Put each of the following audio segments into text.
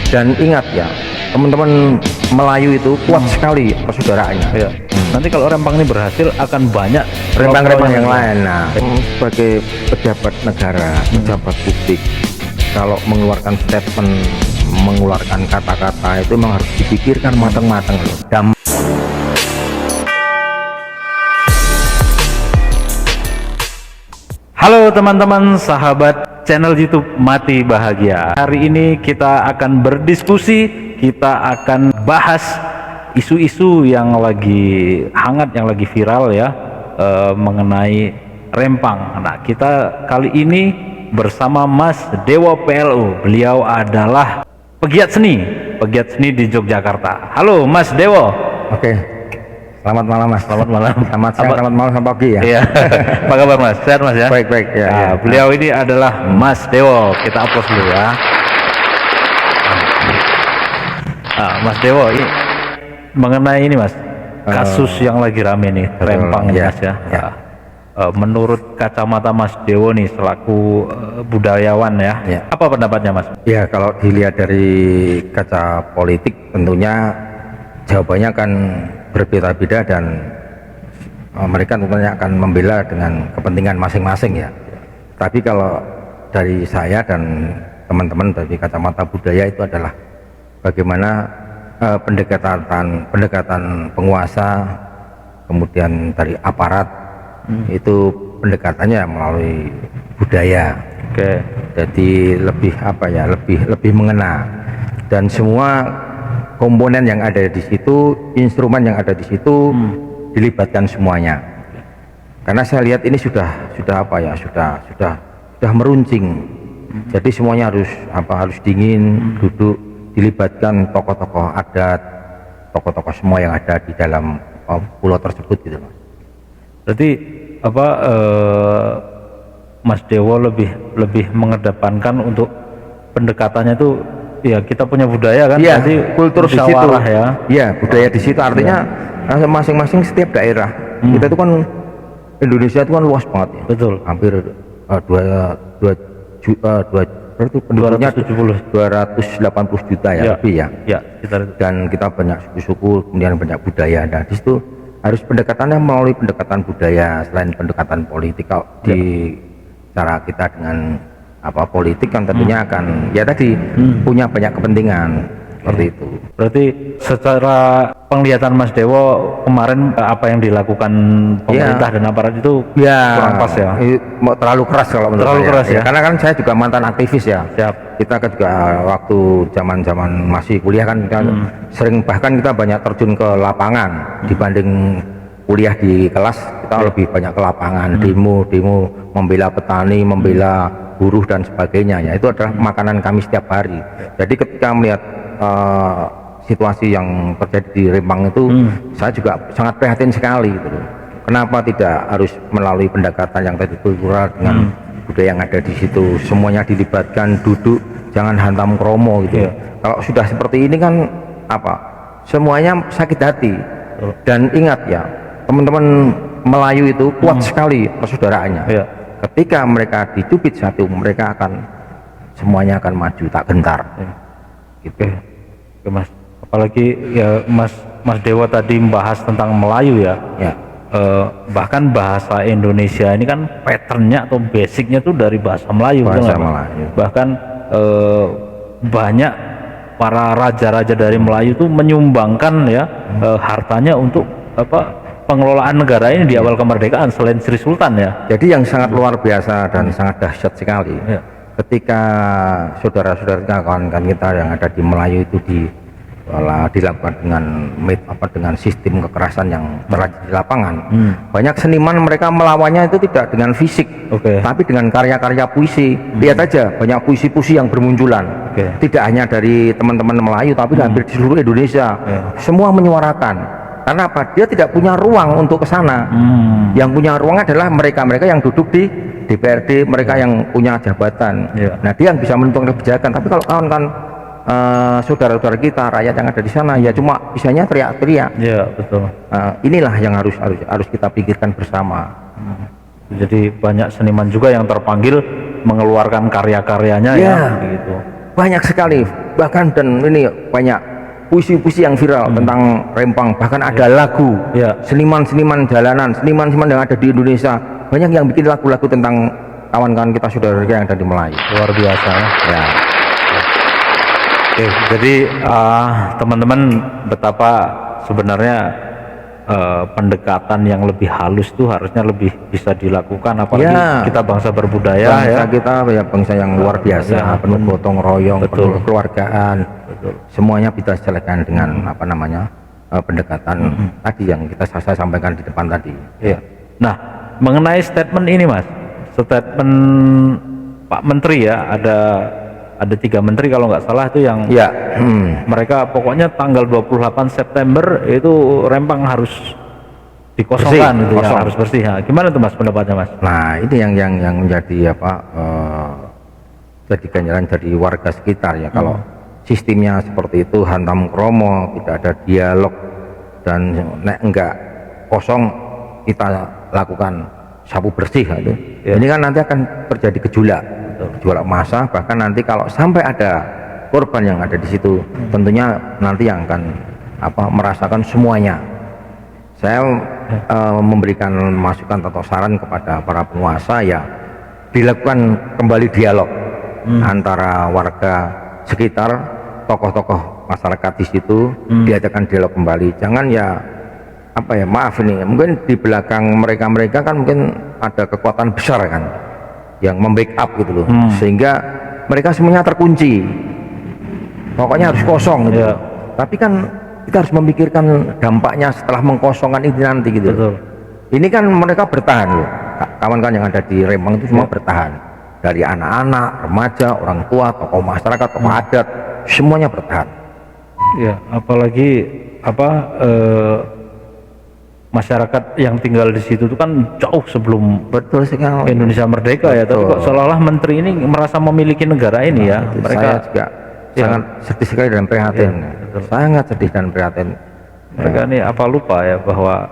Dan ingat ya, teman-teman Melayu itu kuat sekali persaudaraannya. Ya. Nanti kalau Rempang ini berhasil akan banyak Rempang-rempang yang lain. Nah, sebagai pejabat negara, pejabat publik, kalau mengeluarkan statement, mengeluarkan kata-kata itu memang harus dipikirkan matang-matang loh. Halo teman-teman sahabat channel YouTube Mati Bahagia. Hari ini kita akan berdiskusi, kita akan bahas isu-isu yang lagi hangat, yang lagi viral ya, mengenai Rempang. Nah, kita kali ini bersama Mas Dewo PLU. Beliau adalah pegiat seni di Yogyakarta. Halo Mas Dewo. Oke. Selamat malam Mas. Selamat malam. Selamat siang, selamat malam, selamat pagi ya. Iya. Apa kabar Mas? Sehat Mas ya? Baik ya. Nah, Ya. beliau ini adalah Mas Dewo. Kita aplaus dulu ya. Nah, Mas Dewo ini mengenai ini Mas, kasus yang lagi rame nih, Rempang ini ya, Mas ya. ya. Menurut kacamata Mas Dewo nih selaku budayawan ya, Ya. apa pendapatnya Mas? Ya, kalau dilihat dari kaca politik tentunya jawabannya akan berbeda-beda dan mereka tentunya akan membela dengan kepentingan masing-masing ya. Tapi kalau dari saya dan teman-teman dari kacamata budaya itu adalah bagaimana pendekatan penguasa, kemudian dari aparat itu pendekatannya melalui budaya. Oke. Jadi lebih apa ya, lebih mengena, dan semua komponen yang ada di situ, instrumen yang ada di situ dilibatkan semuanya. Karena saya lihat ini sudah apa ya, sudah meruncing. Jadi semuanya harus dingin, duduk, dilibatkan tokoh-tokoh adat, tokoh-tokoh semua yang ada di dalam pulau tersebut gitu Mas. Berarti apa, Mas Dewo lebih mengedepankan untuk pendekatannya itu ya, kita punya budaya kan, Iya, berarti kultur di situ ya. Iya, budaya di situ artinya masing-masing setiap daerah. Kita itu kan Indonesia itu kan luas banget ya. Betul. Hampir 280 juta ya, lebih ya. Ya, Dan kita banyak suku-suku, kemudian banyak budaya. Nah, di situ harus pendekatannya melalui pendekatan budaya selain pendekatan politik. Kalau di cara kita dengan politik kan tentunya akan ya tadi punya banyak kepentingan seperti itu. Berarti secara penglihatan Mas Dewo kemarin apa yang dilakukan pemerintah dan aparat itu kurang pas ya? Terlalu keras kalau menurut terlalu saya. Keras ya? Karena kan saya juga mantan aktivis ya. Siap. Kita kan juga waktu zaman masih kuliah kan kita sering, bahkan kita banyak terjun ke lapangan dibanding kuliah di kelas. Kita lebih banyak ke lapangan, demo membela petani, membela buruh dan sebagainya ya. Itu adalah makanan kami setiap hari. Jadi ketika melihat situasi yang terjadi di Rempang itu, saya juga sangat prihatin sekali gitu loh. Kenapa tidak harus melalui pendekatan yang tadi kultural dengan budaya yang ada di situ, semuanya dilibatkan, duduk, jangan hantam kromo gitu. Kalau sudah seperti ini kan semuanya sakit hati. Dan ingat ya, teman-teman Melayu itu kuat sekali persaudaraannya. Ketika mereka dicubit satu, mereka semuanya akan maju tak gentar. Gitu. Oke Mas, apalagi ya Mas Dewo tadi membahas tentang Melayu ya. Bahkan bahasa Indonesia ini kan patternnya atau basicnya tuh dari bahasa Melayu. Bahkan banyak para raja-raja dari Melayu tuh menyumbangkan ya hartanya untuk pengelolaan negara ini di awal kemerdekaan selain Sri Sultan ya. Jadi yang sangat luar biasa dan sangat dahsyat sekali ketika saudara-saudara kawan-kawan kita yang ada di Melayu itu dilakukan dengan sistem kekerasan yang terjadi di lapangan. Banyak seniman mereka melawannya itu tidak dengan fisik, tapi dengan karya-karya puisi. Lihat aja banyak puisi-puisi yang bermunculan. Tidak hanya dari teman-teman Melayu tapi hampir di seluruh Indonesia. Semua menyuarakan. Karena apa? Dia tidak punya ruang untuk ke sana. Yang punya ruang adalah mereka-mereka yang duduk di DPRD, mereka yang punya jabatan. Nah, dia yang bisa menentukan kebijakan. Tapi kalau kawan-kawan saudara-saudara kita, rakyat yang ada di sana, ya cuma bisanya teriak-teriak. Iya, betul. Inilah yang harus kita pikirkan bersama. Jadi banyak seniman juga yang terpanggil mengeluarkan karya-karyanya ya, gitu. banyak sekali, bahkan dan ini banyak puisi-puisi yang viral tentang Rempang, bahkan ada lagu seniman-seniman jalanan, seniman-seniman yang ada di Indonesia banyak yang bikin lagu-lagu tentang kawan-kawan kita, saudara yang ada di Melayu. Luar biasa ya. Oke, jadi teman-teman, betapa sebenarnya pendekatan yang lebih halus tuh harusnya lebih bisa dilakukan, apalagi kita bangsa berbudaya, bangsa kita ya bangsa yang luar biasa, penuh gotong royong, penuh kekeluargaan, semuanya bisa diselesaikan dengan apa namanya pendekatan tadi yang saya sampaikan di depan tadi. Nah, mengenai statement ini Mas, statement Pak Menteri ya, ada 3 menteri kalau nggak salah itu yang mereka pokoknya tanggal 28 September itu Rempang harus dikosongkan, gitu ya, harus bersih. Nah, gimana tuh Mas pendapatnya Mas? Nah, ini yang menjadi jadi ganjaran jadi warga sekitar ya, kalau sistemnya seperti itu hantam kromo, tidak ada dialog, dan enggak kosong kita lakukan sapu bersih gitu. Ini kan nanti akan terjadi gejolak massa, bahkan nanti kalau sampai ada korban yang ada di situ, tentunya nanti yang akan merasakan semuanya. Saya memberikan masukan atau saran kepada para penguasa ya, dilakukan kembali dialog antara warga sekitar, tokoh-tokoh masyarakat di situ, diadakan dialog kembali. Jangan ya maaf ini, mungkin di belakang mereka kan mungkin ada kekuatan besar kan yang membackup gitu loh, sehingga mereka semuanya terkunci, pokoknya harus kosong gitu. Tapi kan kita harus memikirkan dampaknya setelah mengkosongkan ini nanti gitu. Ini kan mereka bertahan loh, kawan-kawan yang ada di Rempang itu semua bertahan, dari anak-anak, remaja, orang tua, tokoh masyarakat, tokoh adat, semuanya bertahan. Ya, apalagi masyarakat yang tinggal di situ itu kan jauh sebelum Indonesia merdeka ya, tapi kok seolah-olah menteri ini merasa memiliki negara ini ya. Mereka saya juga sangat sedih sekali dan prihatin, sangat sedih dan prihatin. Mereka ini lupa ya bahwa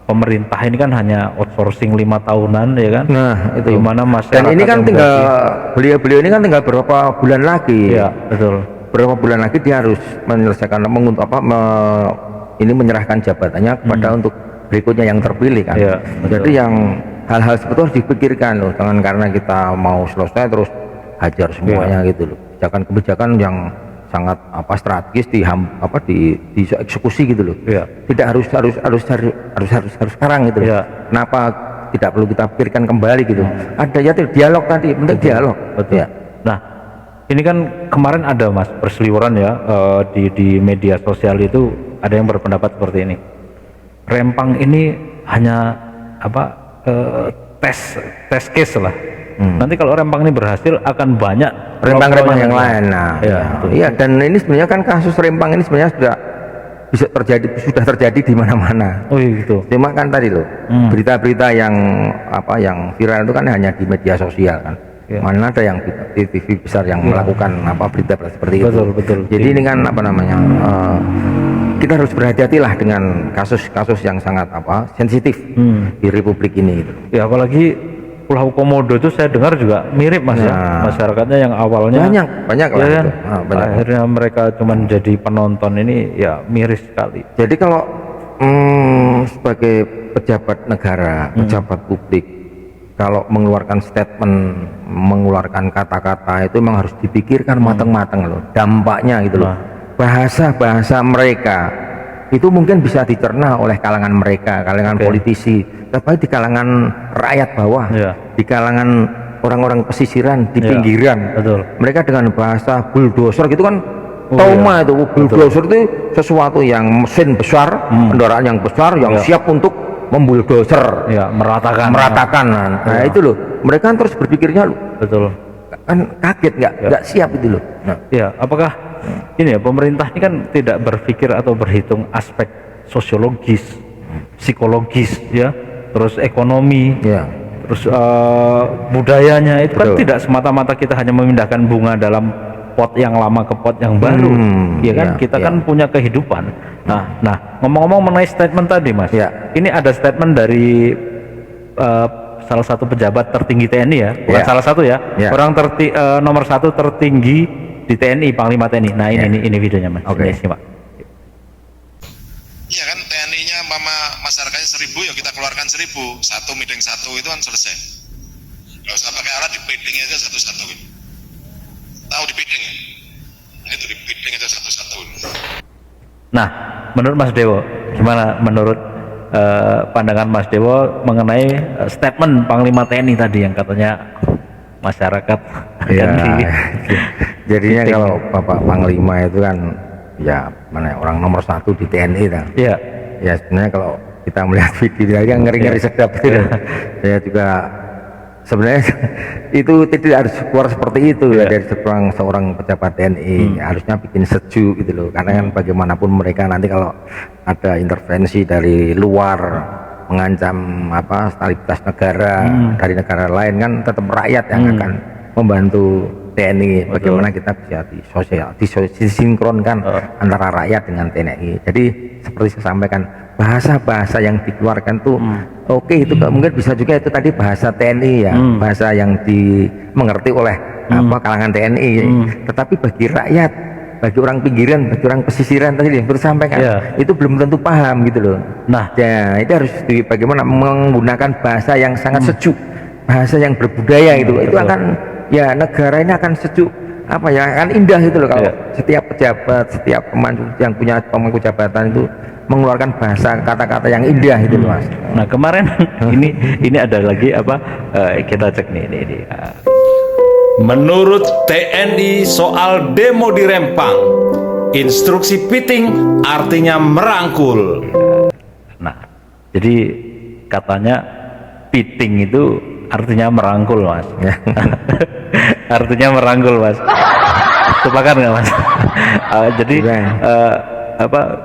pemerintah ini kan hanya outsourcing 5 tahunan ya kan. Nah itu dimana masyarakat, dan ini kan tinggal beliau ini kan tinggal berapa bulan lagi. Berapa bulan lagi dia harus menyelesaikan ini menyerahkan jabatannya kepada untuk berikutnya yang terpilih kan. Jadi yang hal-hal seperti itu harus dipikirkan loh, jangan karena kita mau selesai terus hajar semuanya gitu loh. Kebijakan yang sangat strategis dieksekusi gitu loh. Tidak harus sekarang gitu loh. Kenapa tidak perlu kita pikirkan kembali gitu. Ada ya dialog tadi, penting dialog. Nah, ini kan kemarin ada Mas berseliweran ya di media sosial itu, ada yang berpendapat seperti ini. Rempang ini hanya tes case lah. Nanti kalau Rempang ini berhasil akan banyak Rempang-Rempang yang lain. Nah, dan ini sebenarnya kan kasus Rempang ini sebenarnya sudah terjadi di mana-mana. Gitu. Cuma kan tadi loh, berita-berita yang viral itu kan hanya di media sosial kan. Mana ada yang di TV besar yang melakukan berita seperti itu. Betul. Jadi ini kan kita harus berhati-hatilah dengan kasus-kasus yang sangat sensitif di Republik ini gitu. Ya, apalagi Pulau Komodo itu saya dengar juga mirip Mas ya, masyarakatnya yang awalnya banyak lah kan? Akhirnya mereka cuma jadi penonton, ini ya miris sekali. Jadi kalau sebagai pejabat negara, pejabat publik, kalau mengeluarkan statement, mengeluarkan kata-kata itu memang harus dipikirkan matang-matang loh, dampaknya gitu loh. Bahasa mereka itu mungkin bisa dicerna oleh kalangan mereka, kalangan politisi, tapi di kalangan rakyat bawah, di kalangan orang-orang pesisiran, di pinggiran, mereka dengan bahasa bulldozer gitu kan, itu bulldozer itu sesuatu yang mesin besar, kendaraan yang besar yang siap untuk membuldozer, meratakan. Nah itu loh, mereka kan terus berpikirnya kan kaget, nggak siap itu loh. Apakah ini ya, pemerintah ini kan tidak berpikir atau berhitung aspek sosiologis, psikologis ya, terus ekonomi, terus budayanya itu kan tidak semata-mata kita hanya memindahkan bunga dalam pot yang lama ke pot yang baru, kita kan punya kehidupan. Nah, ngomong-ngomong mengenai statement tadi Mas, ini ada statement dari salah satu pejabat tertinggi TNI ya, bukan salah satu ya, orang nomor 1 tertinggi di TNI, Panglima TNI. Nah ini videonya Mas. Oke. Ini simak. Iya kan, TNI-nya masyarakatnya 1.000, ya kita keluarkan 1.000, satu meeting satu itu kan selesai. Nggak usah pakai alat, di bidding aja satu-satu. Tahu di bidding ya? Nah, itu di bidding aja satu-satu. Nah, menurut Mas Dewo, gimana menurut pandangan Mas Dewo mengenai statement Panglima TNI tadi yang katanya masyarakat Ya, akan jadinya Bidding. kalau Bapak Panglima itu kan ya mana orang nomor 1 di TNI kan. Iya. Ya sebenarnya kalau kita melihat video tadi kan ngeri-ngeri sedap gitu. Saya juga sebenarnya itu tidak harus keluar seperti itu ya dari seorang pejabat TNI. Harusnya bikin sejuk gitu loh, karena kan bagaimanapun mereka nanti kalau ada intervensi dari luar mengancam stabilitas negara dari negara lain, kan tetap rakyat yang akan membantu TNI. Bagaimana kita bisa disinkronkan antara rakyat dengan TNI. Jadi seperti saya sampaikan, bahasa-bahasa yang dikeluarkan tuh oke, itu mungkin bisa juga itu tadi bahasa TNI ya, bahasa yang dimengerti oleh kalangan TNI. Tetapi bagi rakyat, bagi orang pinggiran, bagi orang pesisiran tadi yang sampaikan, itu belum tentu paham gitu loh. Nah, Ya itu harus bagaimana menggunakan bahasa yang sangat sejuk, bahasa yang berbudaya itu akan ya negara ini akan sejuk, akan indah gitu loh kalau setiap pejabat, setiap yang punya pemangku jabatan itu mengeluarkan bahasa kata-kata yang indah itu loh Mas. Nah kemarin ini ada lagi kita cek nih ini. Menurut TNI soal demo di Rempang, instruksi piting artinya merangkul. Nah, jadi katanya piting itu artinya merangkul Mas. Artinya merangkul Mas. Sepakat nggak Mas? Jadi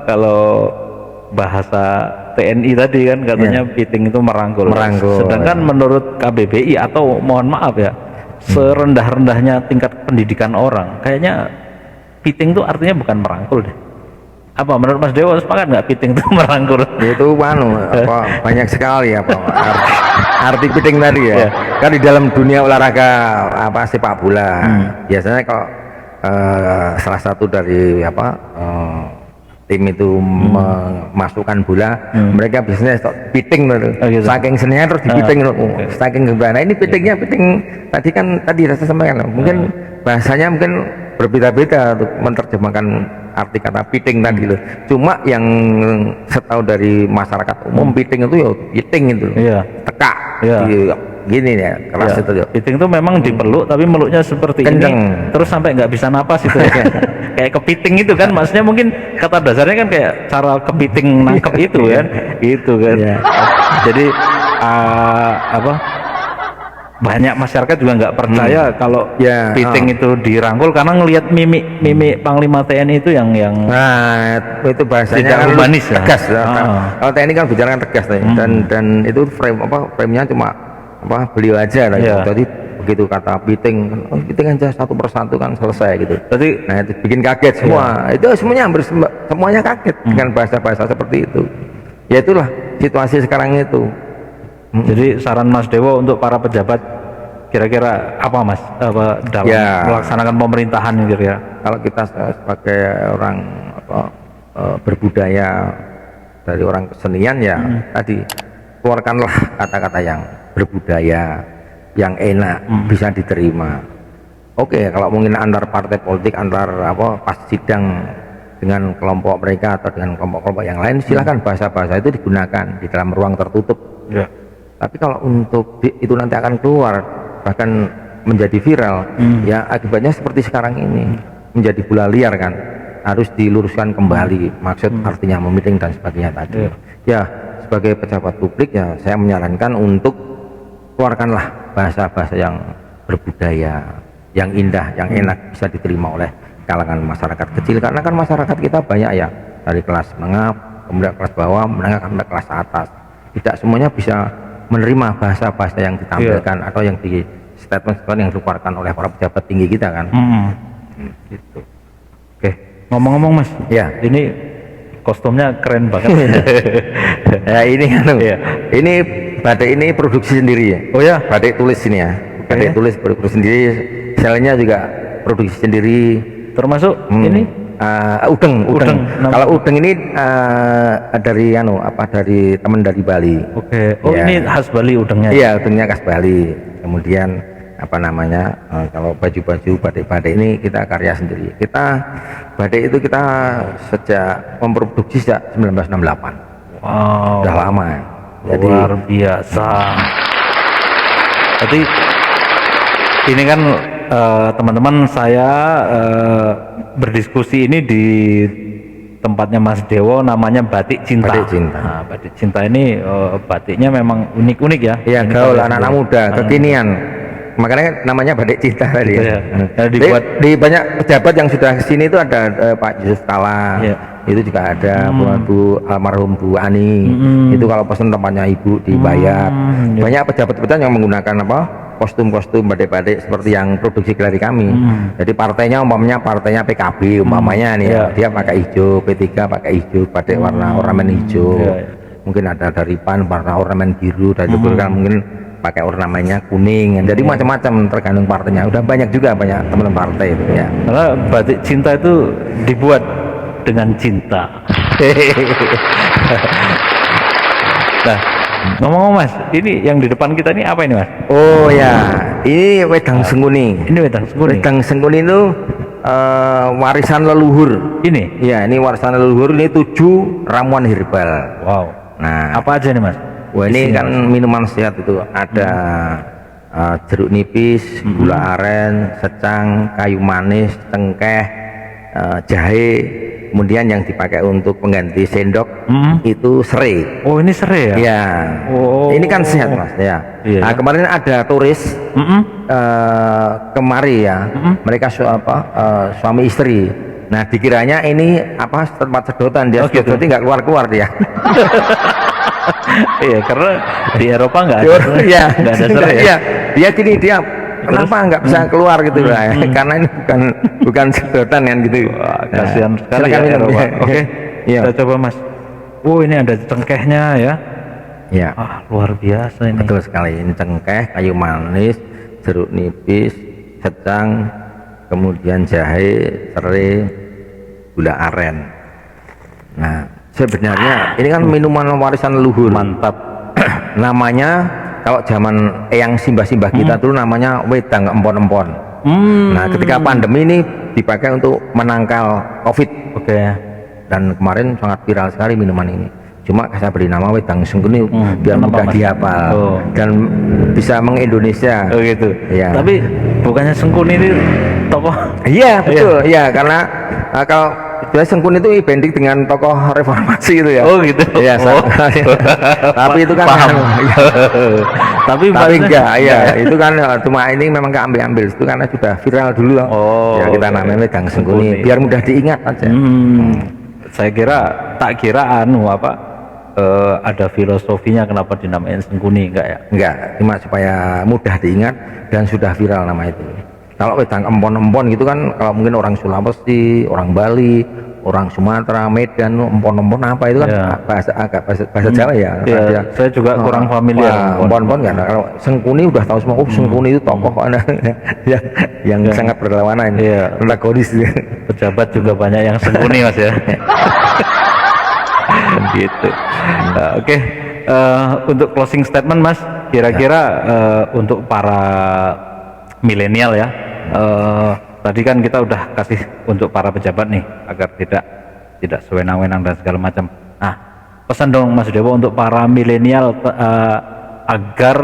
kalau bahasa TNI tadi kan katanya piting itu merangkul. Sedangkan menurut KBBI atau mohon maaf ya, serendah-rendahnya tingkat pendidikan orang, kayaknya piting itu artinya bukan merangkul deh. Apa menurut Mas Dewo, sepakat nggak piting itu merangkul? Itu banyak sekali arti piting tadi ya. Kan di dalam dunia olahraga sepak bola biasanya kalau salah satu dari tim itu memasukkan bola, mereka biasanya piting gitu. Saking seninya terus dipiting saking gembira. Nah ini pitingnya tadi saya sampaikan mungkin bahasanya mungkin berbeda-beda untuk menerjemahkan arti kata piting tadi loh. Cuma yang setahu dari masyarakat umum piting itu ya piting itu tekak gini ya, keras itu ya. Piting itu memang dipeluk tapi meluknya seperti Kenceng. ini terus sampai nggak bisa napas itu ya. Kayak kepiting itu kan, maksudnya mungkin kata dasarnya kan kayak cara kepiting nangkep itu kan, gitu kan. Jadi banyak masyarakat juga nggak percaya kalau piting itu dirangkul karena ngelihat mimik Panglima TNI itu yang nah itu bahasanya tidak kan humanis tegas kalau TNI kan bicara kan tegas dan itu frame-nya cuma beliau aja jadi begitu kata piting aja satu persatu kan selesai gitu. Jadi nah itu bikin kaget semua. Itu semuanya hampir semuanya kaget dengan bahasa-bahasa seperti itu. Ya itulah situasi sekarang itu. Jadi saran Mas Dewo untuk para pejabat kira-kira apa Mas dalam melaksanakan pemerintahan gitu ya? Kalau kita sebagai orang berbudaya, dari orang kesenian ya tadi keluarkanlah kata-kata yang berbudaya, yang enak, bisa diterima. Oke, kalau mungkin antar partai politik, antar pas sidang dengan kelompok mereka atau dengan kelompok-kelompok yang lain, silahkan bahasa-bahasa itu digunakan di dalam ruang tertutup. Tapi kalau untuk itu nanti akan keluar bahkan menjadi viral, ya akibatnya seperti sekarang ini menjadi bola liar kan. Harus diluruskan kembali maksud artinya memiting dan sebagainya tadi. Ya sebagai pejabat publik ya saya menyarankan untuk keluarkanlah bahasa-bahasa yang berbudaya, yang indah, yang enak, bisa diterima oleh kalangan masyarakat kecil, karena kan masyarakat kita banyak ya, dari kelas menengah, kemudian kelas bawah, menengah sampai kelas atas. Tidak semuanya bisa menerima bahasa-bahasa yang ditampilkan atau yang di statement yang dikeluarkan oleh para pejabat tinggi kita kan. Gitu. Oke, ngomong-ngomong Mas, ini kostumnya keren banget. Ya ini ini batik ini produksi sendiri ya. Oh ya, batik tulis ini ya. Batik tulis produksi sendiri, selnya juga produksi sendiri. termasuk ini udeng. Udeng. Kalau udeng ini dari dari teman dari Bali. Oke. Oh, Ya. ini khas Bali udengnya. Iya, udengnya khas Bali. Kemudian kalau baju-baju batik-batik ini kita karya sendiri. Batik itu kita sejak memproduksi sejak 1968. Wow. Udah lama. Jadi Luar biasa. Jadi ini kan teman-teman, saya berdiskusi ini di tempatnya Mas Dewo, namanya Batik Cinta. Batik Cinta. Nah, Batik Cinta ini batiknya memang unik-unik ya. iya, Ini gaul karya anak-anak sendiri. muda, kekinian. Makanya namanya Batik Cinta tadi. Iya. Nah, di banyak pejabat yang sudah kesini itu ada Pak Yusuf Kala. Iya. Itu juga ada Bu almarhum Bu Ani. Itu kalau pesan tempatnya Ibu dibayar. Iya. Banyak pejabat-pejabat yang menggunakan kostum-kostum batik-batik seperti yang produksi galeri kami. Jadi partainya partainya PKB umpamanya nih ya, dia pakai hijau, P3 pakai hijau, batik warna ornamen hijau. Iya. Mungkin ada dari PAN warna ornamen biru, dari Golkar mungkin pakai ornamennya kuning. Jadi macam-macam tergantung partainya. Udah banyak teman-teman partai itu ya. Karena Batik Cinta itu dibuat dengan cinta. Nah, ngomong-ngomong Mas, ini yang di depan kita ini apa ini Mas? Oh ya, ini wedang sengkuni. Ini wedang sengkuni. Wedang sengkuni itu warisan leluhur. Ini? Iya, ini warisan leluhur, ini 7 ramuan herbal. Wow. Nah, Apa aja nih Mas? wah ini Isinya, kan minuman sehat itu ada jeruk nipis, gula aren, secang, kayu manis, cengkeh, jahe. Kemudian yang dipakai untuk pengganti sendok itu serai. Oh, ini serai ya? Ya, Oh. ini kan sehat Mas ya. Iya, Nah, iya. kemarin ada turis kemari ya, mereka suami istri. Nah, dikiranya ini tempat sedotan, dia gitu. sedot nggak keluar dia. Iya, karena di Eropa nggak ada serai. Iya, Nggak ada serai ya? Iya, dia gini kenapa nggak bisa keluar gitu lah? Karena ini bukan sedotan kan gitu. Wah, kasihan sekali silakan ya minum. Eropa. Oke, Iya. kita coba Mas. Oh, ini ada cengkehnya ya. Iya. Luar biasa ini. Betul sekali. Ini cengkeh, kayu manis, jeruk nipis, secang, kemudian jahe, serai, gula aren. Nah, sebenarnya ini kan minuman warisan leluhur. Mantap. Namanya kalau zaman eyang simbah-simbah kita dulu namanya wedang empon-empon. Nah, ketika pandemi ini dipakai untuk menangkal COVID. Oke. Dan kemarin sangat viral sekali minuman ini. Cuma saya beri nama wedang sengkuni biar kenapa, mudah Mas? dihafal Oh. dan bisa mengindonesia. Oh gitu. Iya. Tapi bukannya Sengkuni ini tokoh? Iya betul. Iya karena kalau sebenarnya Sengkuni itu identik dengan tokoh reformasi itu ya. Oh gitu. Iya. Oh. Tapi itu kan Paham. tapi enggak. Iya itu kan cuma ini memang keambil-ambil itu karena sudah viral dulu. Oh, ya kita oke. namanya wedang Sengkuni. Sengkuni biar mudah diingat aja. Saya tak kira ada filosofinya kenapa dinamain Sengkuni, enggak ya? Enggak, cuma supaya mudah diingat dan sudah viral nama itu. Kalau wedang empon-empon gitu kan, kalau mungkin orang Sulawesi, orang Bali, orang Sumatera, Medan, empon-empon apa itu kan Ya. bahasa Jawa ya. Iya, saya juga kurang familiar. Wah, empon-empon kan. Kalau Sengkuni udah tahu semua. Oh, Sengkuni itu tokoh yang sangat berlawanan, Iya. antagonis. Pejabat juga banyak yang Sengkuni Mas ya. Gitu. Nah, oke. Untuk closing statement Mas, kira-kira untuk para milenial ya. Tadi kan kita udah kasih untuk para pejabat nih agar tidak sewenang-wenang dan segala macam. Nah, pesan dong Mas Dewo untuk para milenial agar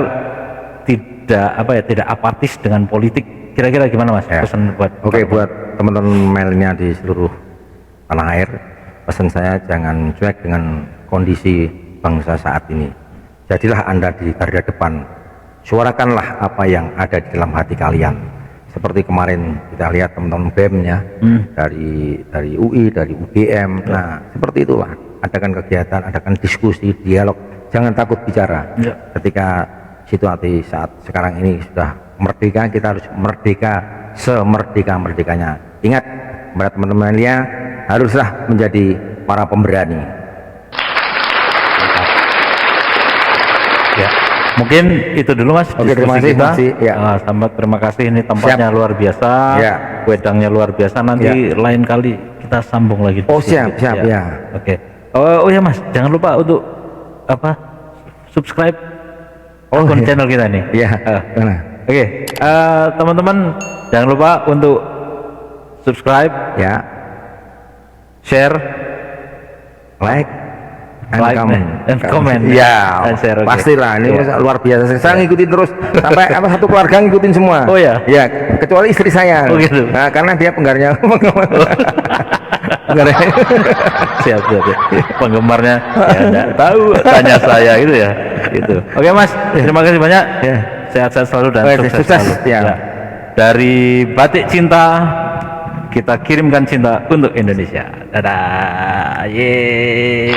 tidak apatis dengan politik. Kira-kira gimana Mas? Ya. Pesan buat Oke, buat teman-teman milenial di seluruh tanah air, pesan saya jangan cuek dengan kondisi bangsa saat ini. Jadilah Anda di garda depan. Suarakanlah apa yang ada di dalam hati kalian. Seperti kemarin kita lihat teman-teman BEM-nya dari UI, dari UGM. Nah, seperti itulah. Adakan kegiatan, adakan diskusi, dialog. Jangan takut bicara. Ya. Ketika situasi saat sekarang ini sudah merdeka, kita harus merdeka semerdeka-merdekanya. Ingat, kepada teman-teman lainnya, haruslah menjadi para pemberani. Ya, Mungkin itu dulu Mas. Oke, terima diskusi kasih, kita. Mas. Ya. Selamat, terima kasih. Ini tempatnya luar biasa. Ya. Wedangnya luar biasa. Nanti lain kali kita sambung lagi. Oh, diskusi. siap, ya. Oke. Oh ya Mas, jangan lupa untuk apa? Subscribe akun channel kita nih. Iya. Mana? Oke. Teman-teman jangan lupa untuk subscribe, Ya. share, Like and Like comment. and comment. Iya, And share, oke. pastilah ini Iya. luar biasa. Saya ngikutin terus sampai satu keluarga ngikutin semua. Oh, ya? Ya, kecuali istri saya. Oh, gitu. Nah, karena dia penggemarnya. Penggemarnya. siap. Penggemarnya ya enggak tahu, tanya saya gitu ya. Gitu. Oke Mas, terima kasih banyak. Ya. Sehat-sehat selalu dan Oke, sukses sukses, selalu. ya. Dari Batik Cinta kita kirimkan cinta untuk Indonesia. Dadah. Yeay.